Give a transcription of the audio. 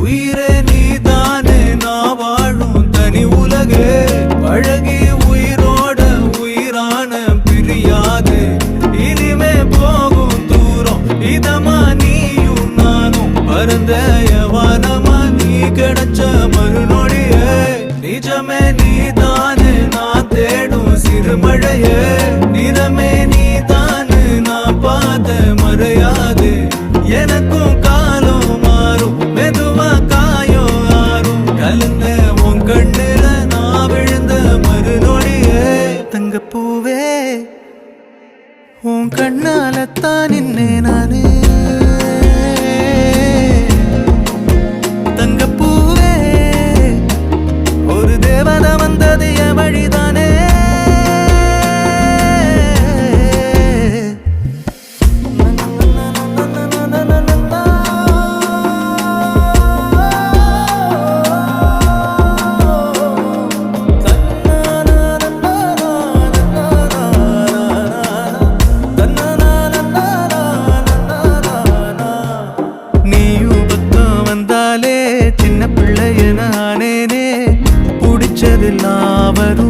உயிரே நீதானே நான் வாழும் தனி உலகே பழகி உயிரோட உயிரான பிரியாது இனிமே போகும் தூரம் இதமா நீயும் நானும் பரந்த யவானமா நீ கிடைச்ச மறுநொடியே நிஜமே நீதானே நான் தேடும் சிறுமழையே நிறமே நீதானே நான் பார்த்த மறையாது எனக்கும் காலம் மாறும் மெதுவா காயம் ஆறும் கலந்த உன் கண்ணுல நான் விழுந்த மறுநொடியே தங்கப்பூவே உன் கண்ணாலத்தான் நின்னே நானே தங்கப்பூவே ஒரு தேவதை வந்தது என் வழிதானே சின்ன பிள்ளைய நானேனே பிடிச்சதெல்லாம் வரும்